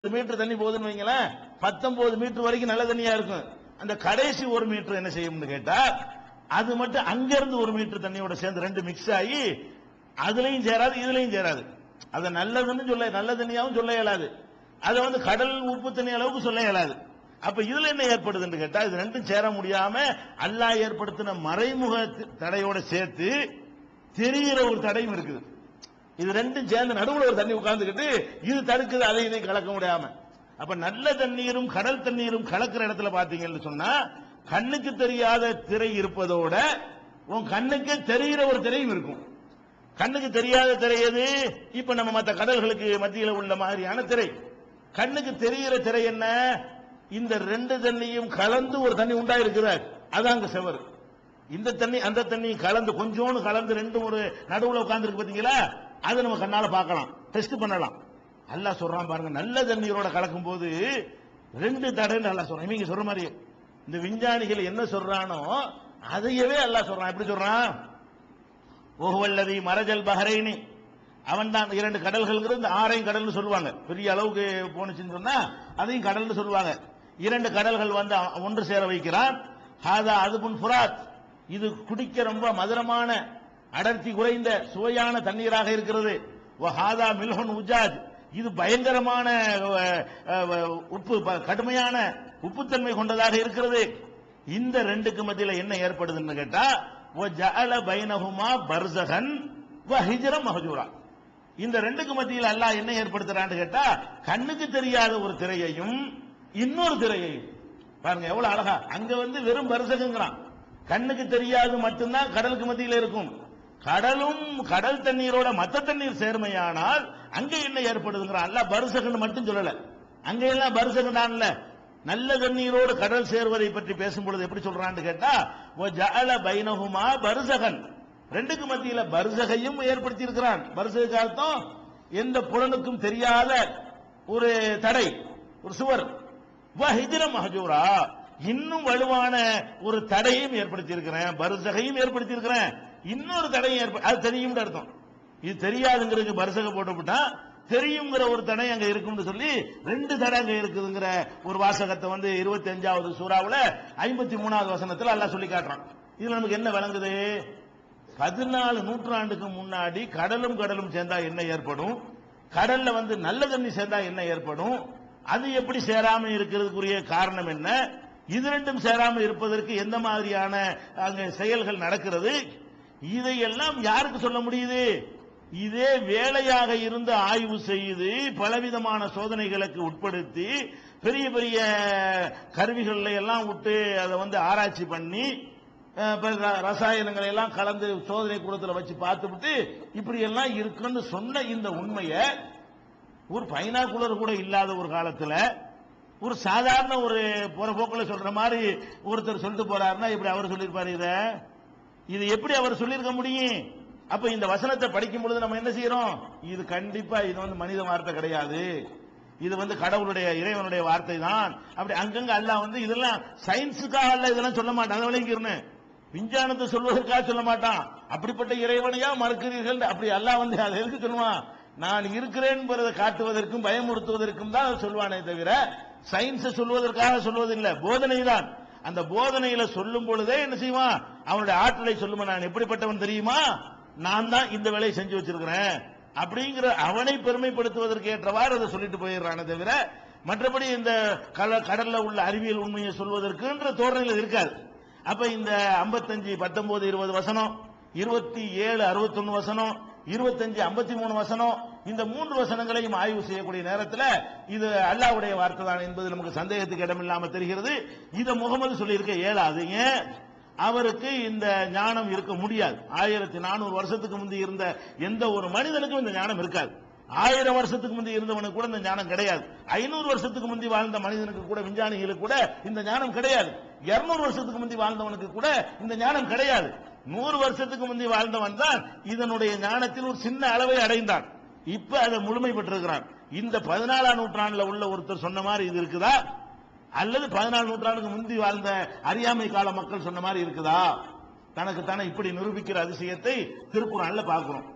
Metre தண்ணி போகுதுன்னு வைங்களேன், 19 மீட்டர் வரைக்கும் நல்ல தண்ணியா இருக்கும். அந்த கடைசி 1 மீட்டர் என்ன செய்யும்னு கேட்டா, அது மட்டும் அங்கிருந்து 1 மீட்டர் தண்ணியோட சேர்ந்து ரெண்டு மிக்ஸ் ஆகி அதுலயும் சேராது இதுலயும் சேராது. அதை நல்லதுன்னு சொல்ல, நல்ல தண்ணியாவும் சொல்ல இயலாது, அதை கடல் உப்பு தண்ணி அளவுக்கு சொல்ல இயலாது. அப்ப இதுல என்ன ஏற்படுதுன்னு கேட்டா, இது ரெண்டும் சேர முடியாம அல்லாஹ் ஏற்படுத்தின மறைமுக தடையோட சேர்த்து தெரிகிற ஒரு தடையும் இருக்குது. இது ரெண்டும் சேர்ந்து நடுவுல ஒரு தண்ணி உட்கார்ந்துக்கிட்டு இது தடுக்குது, அதை இதை கலக்க முடியாம. அப்ப நல்ல தண்ணீரும் கடல் தண்ணீரும் கலக்கிற இடத்துல பாத்தீங்கன்னு சொன்னா, கண்ணுக்கு தெரியாத திரை இருப்பதோட உன் கண்ணுக்கு தெரிகிற ஒரு திரையும் இருக்கும். கண்ணுக்கு தெரியாத திரை எது? இப்ப நம்ம மற்ற கடல்களுக்கு மத்தியில் உள்ள மாதிரியான திரை. கண்ணுக்கு தெரிகிற திரை என்ன? இந்த ரெண்டு தண்ணியும் கலந்து ஒரு தண்ணி உண்டா இருக்குது, அதாங்க செவர். இந்த தண்ணி அந்த தண்ணி கலந்து கொஞ்சோன்னு கலந்து ரெண்டும் ஒரு நடுவுல உட்கார்ந்து இருக்கு பாத்தீங்களா, அதை நம்ம கண்ணால பார்க்கலாம், டெஸ்ட் பண்ணலாம். அல்லாஹ் சொல்றான் பாருங்க, நல்ல தண்ணீரோட கலக்கும் போது ரெண்டு தடைன்னு அல்லாஹ் சொல்றான். இவங்க சொல்ற மாதிரி இந்த விஞ்ஞானிகள் என்ன சொல்றானோ அதையவே அல்லாஹ் சொல்றான். எப்படி சொல்றான்? ஓஹுவல்லதி மரஜல் பஹரைனி, அவன் தான் இரண்டு கடல்கள், இந்த ஆரையும் கடல்னு சொல்லுவாங்க. பெரிய அளவுக்கு போனுச்சுன்னு சொன்னா அதையும் கடல்னு சொல்லுவாங்க. இரண்டு கடல்கள் ஒன்று சேர வைக்கிறான். ஹாதா அதுபுன் ஃபுராத், இது குடிக்க ரொம்ப மதுரமான அடர்த்தி குறைந்த சுவையான தண்ணீராக இருக்கிறது. ஹாதா மில்ஹுன் உஜாஜ், இது பயங்கரமான உப்பு, கடுமையான உப்புத்தன்மை கொண்டதாக இருக்கிறது. இந்த ரெண்டுக்கு மத்தியில் என்ன ஏற்படுதுன்னு கேட்டா, ஜஅல பைனஹுமா பர்ஸகன் வ ஹிஜ்ரன் மஹ்ஜூரா, இந்த ரெண்டுக்கு மத்தியில் அல்லாஹ் என்ன ஏற்படுத்துறான்னு கேட்டா, கண்ணுக்கு தெரியாத ஒரு திரையையும் இன்னொரு திரையையும். பாருங்க எவ்வளவு அழகா. அங்க வெறும் பர்ஸகங்கிறான், கண்ணுக்கு தெரியாது மட்டும்தான் கடலுக்கு மத்தியில் இருக்கும். கடலும் கடல் தண்ணீரோட மத்த தண்ணீர் சேர்மையானால் அங்க என்ன ஏற்படுதுங்கிற அல்லாஹ் பர்ஸகன் மட்டும் சொல்லல. அங்க எல்லாம் பர்ஸகன் தான் இல்ல, நல்ல தண்ணீரோடு கடல் சேர்வதை பற்றி பேசும்பொழுது எப்படி சொல்றான்னு கேட்டா, ஜஅல பைனஹுமா பர்ஸகன், ரெண்டுக்கு மத்தியில பர்ஸகையும் ஏற்படுத்தி இருக்கிறான். பர்ஸகுக்கு அர்த்தம் எந்த புலனுக்கும் தெரியாத ஒரு தடை, ஒரு சுவர். ஹிஜ்ரன் மஹ்ஜூரா, இன்னும் வலுவான ஒரு தடையும் ஏற்படுத்தி இருக்கிறேன், பர்ஸகையும் ஏற்படுத்தி இருக்கிறேன், இன்னொரு தடையும் அது தெரியும் அர்த்தம். இது தெரியாதுங்கிறதுக்கு பர்ஸக போட்டுவிட்டா தெரியுங்கிற ஒரு தடை அங்க இருக்கும்னு சொல்லி ரெண்டு தடை அங்க இருக்குதுங்கிற ஒரு வாசகத்தை 25வது சூறாவுல 53வது வசனத்தில் அல்லாஹ் சொல்லி காட்டுறான். இதுல நமக்கு என்ன விளங்குது? 14 நூற்றாண்டுக்கு முன்னாடி கடலும் கடலும் சேர்ந்தா என்ன ஏற்படும், கடல்ல நல்ல தண்ணி சேர்ந்தா என்ன ஏற்படும், அது எப்படி சேராம இருக்கிறதுக்குரிய காரணம் என்ன, இது ரெண்டும் சேராம இருப்பதற்கு எந்த மாதிரியான அங்க செயல்கள் நடக்கிறது, இதையெல்லாம் யாருக்கு சொல்ல முடியுது? இதே வேலையாக இருந்து ஆய்வு செய்து பலவிதமான சோதனைகளுக்கு உட்படுத்தி பெரிய பெரிய கருவிகளை எல்லாம் விட்டு அதை ஆராய்ச்சி பண்ணி ரசாயனங்களை எல்லாம் கலந்து சோதனை கூடத்தில் வச்சு பார்த்துவிட்டு இப்படி எல்லாம் இருக்குன்னு சொன்ன இந்த உண்மையை ஒரு பைனாகுலர் கூட இல்லாத ஒரு காலத்துல ஒரு சாதாரண ஒரு போற போக்கில் சொல்ற மாதிரி ஒருத்தர் சொல்லிட்டு போறாருன்னா இப்படி அவர் சொல்லியிருப்பாரு. இது எப்படி அவர் சொல்லியிருக்க முடியும்? அப்ப இந்த வசனத்தை படிக்கும் பொழுது நம்ம என்ன செய்யறோம்? இது கண்டிப்பா இது மனித வார்த்தை கிடையாது, இது கடவுளுடைய இறைவனுடைய வார்த்தை தான். அப்படி அங்கங்க அல்லாஹ் இதெல்லாம் சயின்ஸுக்காக அல்ல, இதெல்லாம் சொல்ல மாட்டான். அதை விளங்கிருன்னு விஞ்ஞானத்தை சொல்வதற்காக சொல்ல மாட்டான். அப்படிப்பட்ட இறைவனையா மறுக்கிறீர்கள்? அப்படி அல்லாஹ் அதை எதுக்கு சொல்லுவான்? நான் இருக்கிறேன் என்பதை காட்டுவதற்கும் பயமுறுத்துவதற்கும் தான் அதை சொல்வானே தவிர சயின்ஸை சொல்வதற்காக சொல்வதில்லை. போதனை தான். அந்த போதனையில சொல்லும் பொழுதே என்ன செய்வான்? அவனுடைய ஆற்றலை சொல்லுமா, நான் எப்படிப்பட்டவன் தெரியுமா, நான் தான் இந்த வேலையை செஞ்சு வச்சிருக்கிறேன் அப்படிங்கிற அவனை பெருமைப்படுத்துவதற்கு ஏற்றவாறு அதை சொல்லிட்டு போயிடுறானே தவிர மற்றபடி இந்த கடல்ல உள்ள அறிவியல் உண்மையை சொல்வதற்குன்ற தோரணையில் இருக்காது. அப்ப இந்த 55, 19, 20 வசனம், 27, 61 வசனம், 25, 53 வசனம், இந்த 3 வசனங்களையும் ஆய்வு செய்யக்கூடிய நேரத்தில் இது அல்லாஹ்வுடைய வார்த்தை தான் என்பது நமக்கு சந்தேகத்துக்கு இடமில்லாம தெரிகிறது. இதை முகமது சொல்லியிருக்க இயலாது. ஏன்? அவருக்கு இந்த ஞானம் இருக்க முடியாது. 1400 வருஷத்துக்கு முந்தி இருந்த எந்த ஒரு மனிதனுக்கும் இந்த ஞானம் இருக்காது. 1000 வருஷத்துக்கு முந்தி இருந்தவனுக்கு கூட இந்த ஞானம் கிடையாது. 500 வருஷத்துக்கு முந்தி வாழ்ந்த மனிதனுக்கு கூட, விஞ்ஞானிகளுக்கு கூட இந்த ஞானம் கிடையாது. 200 வருஷத்துக்கு முந்தி வாழ்ந்தவனுக்கு கூட இந்த ஞானம் கிடையாது. 100 வருஷத்துக்கு முந்தி வாழ்ந்தவன் தான் இதனுடைய ஞானத்தில் ஒரு சின்ன அளவை அடைந்தான். இப்ப அதை முழுமை பெற்றிருக்கிறான். இந்த 14ஆம் நூற்றாண்டுல உள்ள ஒருத்தர் சொன்ன மாதிரி இது இருக்குதா, அல்லது 14 நூற்றாண்டுக்கு முந்தி வாழ்ந்த அறியாமை கால மக்கள் சொன்ன மாதிரி இருக்குதா? தனக்கு தானே இப்படி நிரூபிக்கிற அதிசயத்தை திருக்குறான்ல பார்க்கிறோம்.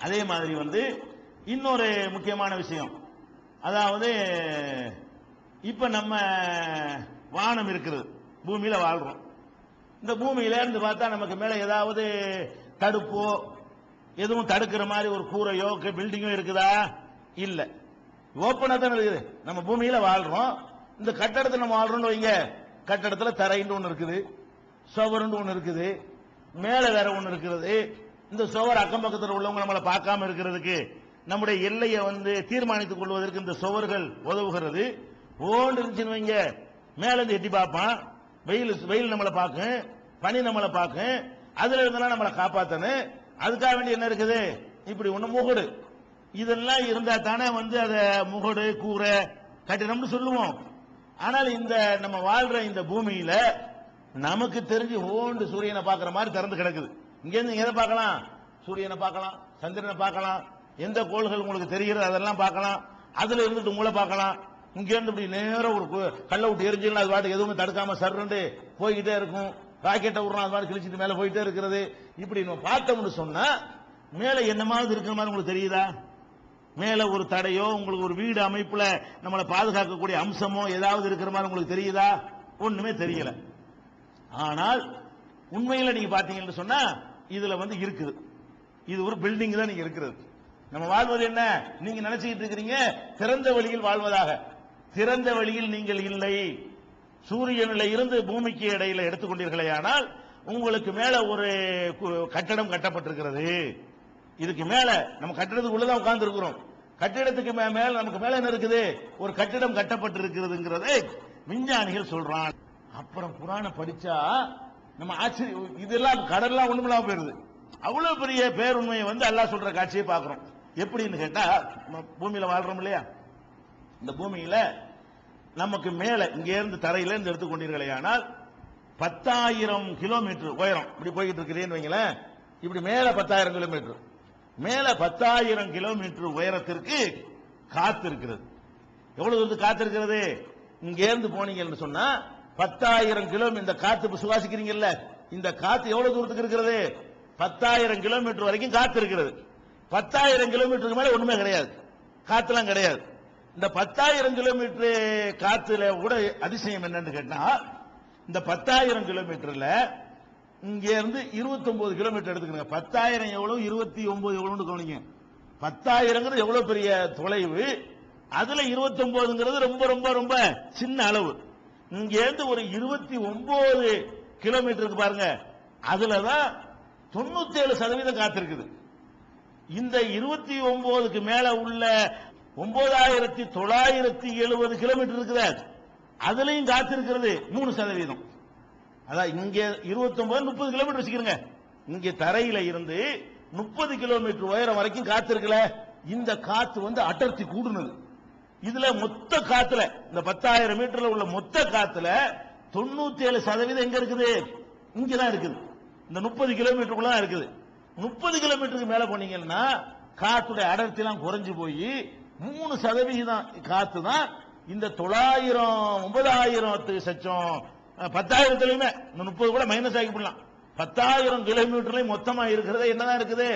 அதே மாதிரி இன்னொரு முக்கியமான விஷயம், அதாவது இப்ப நம்ம வானம் இருக்கிறது, பூமியில வாழ்றோம். இந்த பூமியில இருந்து பார்த்தா நமக்கு மேல ஏதாவது தடுப்போ எதுவும் தடுக்கிற மாதிரி ஒரு கூரையோ பில்டிங்கோ இருக்குதா? இல்ல, ஓப்பனா தான் இருக்குது. நம்ம பூமியில வாழ்றோம். இந்த கட்டடத்தில் நம்ம வாழ்றோம்னு வைங்க, கட்டடத்தில் தரைன்னு ஒன்று இருக்குது, சுவருன்னு ஒன்று இருக்குது, மேல வேற ஒன்று இருக்கிறது. இந்த சுவர் அக்கம் பக்கத்தில் உள்ளவங்க நம்மளை பார்க்காம இருக்கிறதுக்கு, நம்முடைய எல்லையை தீர்மானித்துக் கொள்வதற்கு இந்த சுவர்கள் உதவுகிறது. ஓண்டு இருந்துச்சுன்னு வைங்க, மேல இருந்து எட்டி பார்ப்பான், வெயில் நம்மளை பார்க்கும், பனி நம்மளை பார்க்கும், அதுல இருந்தெல்லாம் நம்மளை காப்பாத்தணும். அதுக்காக வேண்டி என்ன இருக்குது, இப்படி ஒண்ணு முகடு, இதெல்லாம் இருந்தா தானே அத முகடு கூரை கட்டிடம்னு சொல்லுவோம். ஆனால் இந்த நம்ம வாழ்ற இந்த பூமியில நமக்கு தெரிஞ்சு ஓண்டு சூரியனை பார்க்கிற மாதிரி திறந்து கிடக்குது. இங்க இருந்து எதை பார்க்கலாம்? சூரியனை பார்க்கலாம், சந்திரனை பார்க்கலாம், எந்த கோள்கள் உங்களுக்கு தெரிகிறது அதெல்லாம் பார்க்கலாம், அதுல இருந்துட்டு உங்களை பார்க்கலாம். இங்க இருந்து இப்படி நேரம் ஒரு கல்ல விட்டு எரிஞ்சுக்கலாம், அது பாட்டு எதுவும் தடுக்காம சர்றண்டு போய்கிட்டே இருக்கும். ராக்கெட்டை விடுறோம், அது மாதிரி கிழிச்சிட்டு மேல போயிட்டே இருக்கிறது. இப்படி நம்ம பார்த்தோம்னு சொன்னா மேல என்னமாவது இருக்கிற மாதிரி உங்களுக்கு தெரியுதா? மேல ஒரு தடையோ உங்களுக்கு ஒரு வீடு அமைப்புல நம்மளை பாதுகாக்கக்கூடிய அம்சமோ ஏதாவது இருக்கிற மாதிரி உங்களுக்கு தெரியுதா? ஒண்ணுமே தெரியல. ஆனால் உண்மையில நீங்க பாத்தீங்கன்னு சொன்னா இதுல இருக்குது. இது ஒரு பில்டிங் தான் நீங்க இருக்கிறது. நம்ம வாழ்வது என்ன, நீங்க நினைச்சுக்கிட்டு இருக்கிறீங்க திறந்த வழியில் வாழ்வதாக. திறந்த வழியில் நீங்கள் இல்லை. சூரியனில் இருந்து பூமிக்கு இடையில எடுத்துக்கொண்டீர்களே, ஆனால் உங்களுக்கு மேல ஒரு கட்டடம் கட்டப்பட்டிருக்கிறது. இதுக்கு மேல நம்ம கட்டிடத்துக்கு உள்ளதான் உட்கார்ந்து இருக்கிறோம். கட்டிடத்துக்கு மேல நமக்கு மேல என்ன இருக்குது, ஒரு கட்டிடம் கட்டப்பட்டிருக்கிறதுங்கிறது விஞ்ஞானிகள் சொல்றான். அப்புறம் புராணம் படிச்சா நம்ம ஆச்சரியம், இதெல்லாம் கடல்லாம் ஒண்ணுமில்லாம போயிருது. அவ்வளவு பெரிய பேருண்மையை அல்லாஹ் சொல்ற காட்சியை பார்க்கிறோம். எப்படின்னு கேட்டா, பூமியில வாழ்றோம் இல்லையா, இந்த பூமியில நமக்கு மேல இங்க இருந்து தரையில இருந்து எடுத்துக்கொண்டீர்களே, ஆனால் 10,000 கிலோமீட்டர் உயரம் இப்படி போய்கிட்டு இருக்கிறேன்னு வைங்களேன். இப்படி மேல 10,000 கிலோமீட்டர், மேல 10,000 கிலோமீட்டர் உயரத்திற்கு காத்து இருக்கிறது. எவ்வளவு தூரத்துக்கு காத்து இருக்கிறது? இங்க இருந்து போனீங்கன்னு சொன்னா 10,000 கிலோமீட்டர். இந்த காத்து சுவாசிக்கிறீங்கல்ல, இந்த காத்து எவ்வளவு தூரத்துக்கு இருக்கிறது? 10,000 கிலோமீட்டர் வரைக்கும் காத்து இருக்கிறது. 10,000 கிலோமீட்டருக்கு மேல ஒண்ணுமே கிடையாது, காத்துலாம் கிடையாது. இந்த 10,000 கிலோமீட்டர் காத்துல கூட அதிசயம் என்னன்னு கேட்டா, இந்த 10,000 கிலோமீட்டர்ல இங்க இருந்து 29 கிலோமீட்டர் எடுத்துக்கங்க. 10,000 எவ்வளவு, 29 எவ்வளவு கவனிங்க. 10,000 எவ்வளவு பெரிய தொலைவு, அதுல 29 ரொம்ப ரொம்ப ரொம்ப சின்ன அளவு. இங்க இருந்து ஒரு 29 கிலோமீட்டருக்கு பாருங்க, அதுலதான் 97% காத்திருக்குது. இந்த 29க்கு மேல உள்ள 9,970 கிலோமீட்டர் இருக்குது, அதுலயும் காத்திருக்கிறது 3%. அதான் இங்க 29 30 கிலோமீட்டர் வச்சுக்கிறங்க. இங்க தரையில இருந்து 30 கிலோமீட்டர் உயரம் வரைக்கும் காத்திருக்கல. இந்த காத்து அடர்த்தி கூடுனது. இதுல மொத்த காத்துல, இந்த 10,000 மீட்டர்ல உள்ள மொத்த காத்துல 97% எங்க இருக்குது? இங்கதான் இருக்குது. இந்த 30 கிலோமீட்டருக்குள்ள இருக்குது. 30 கிலோமீட்டருக்கு மேல போனீங்கன்னா காத்துடைய அடர்த்தி எல்லாம் குறைஞ்சு போய் 3% காத்து தான் இந்த 9,000 9,000 சச்சம் 10,000 இந்த 30 கூட மைனஸ் ஆகி போடலாம். 10,000 கிலோமீட்டர்லயும் மொத்தமா இருக்கிறது என்னதான் இருக்குது?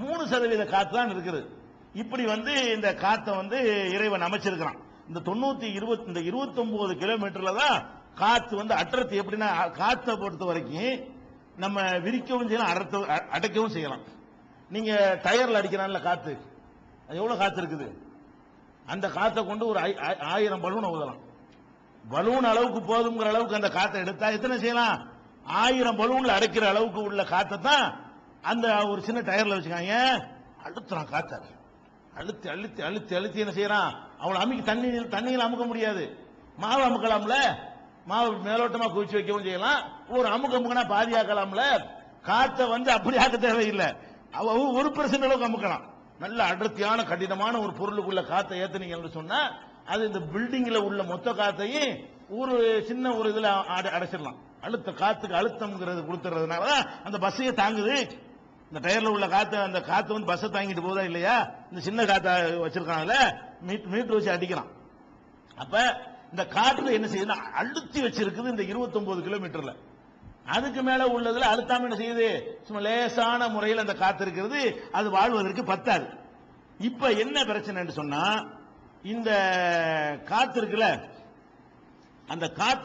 3% காத்து தான் இருக்குது. இப்படி இந்த காத்தை இறைவன் அமைச்சிருக்கிறான். இந்த 29 கிலோமீட்டர்ல தான் காத்து அடர்த்தி. எப்படின்னா, காத்தை பொறுத்த வரைக்கும் நம்ம விரிக்கவும் செய்யலாம், அடைக்கவும் செய்யலாம். நீங்க டயர்ல அடிக்கிறான்ல காத்து, அது எவ்வளவு காத்து இருக்குது? அந்த காத்தை கொண்டு ஒரு 1000 பலூன் ஊதலாம். பலூன் அளவுக்கு போதுங்கிற அளவுக்கு அந்த காத்தை எடுத்தா எத்தனை செய்யலாம்? 1000 பலூன்ல அடைக்கிற அளவுக்கு உள்ள காத்தை தான் அந்த ஒரு சின்ன டயர்ல வச்சுக்காங்க. அழுத்துறான் காத்த, அழுத்தி அழுத்தி அழுத்தி அழுத்தி என்ன செய்யறான்? அவளை அமுக்கி தண்ணியில் அமுக்க முடியாது. மாவு அமுக்கலாம்ல, மாவு மேலோட்டமா குவிச்சு வைக்கவும் செய்யலாம். ஒரு அமுக்கமுக்கனா பாதியாக்கலாம்ல. காத்த அப்படி ஆக்க தேவையில்லை, அவ 1% அளவுக்கு அமுக்கலாம். நல்ல அடர்த்தியான கடினமான ஒரு பொருளுக்குள்ள காத்தை ஏத்துனீங்கன்னு சொன்னா அது இந்த பில்டிங்ல உள்ள மொத்த காத்தையும் ஒரு சின்ன ஒரு இதுல அடைச்சிடலாம். காத்துக்கு அழுத்தம்ங்கிறது கொடுத்துறதுனால அந்த பஸ்ஸையே தாங்குது. இந்த டயர்ல உள்ள காத்து, அந்த காத்து பஸ்ஸை தாங்கிட்டு போதா இல்லையா? இந்த சின்ன காத்த வச்சிருக்காங்கல்ல, மீட்டர் வச்சு அடிக்கிறான். அப்ப இந்த காற்று என்ன செய்யுது? அழுத்தி வச்சிருக்குது இந்த 29 கிலோமீட்டர்ல. அதுக்கு மேல உள்ளதுல அழுத்தாம என்ன செய்யுது? சும்மா லேசான முறையில் அந்த காத்து இருக்கிறது. அது வாழ்வதற்கு பத்தாது. இப்ப என்ன பிரச்சனை சொன்னா, இந்த காத்து இருக்குல்ல, அந்த காத்து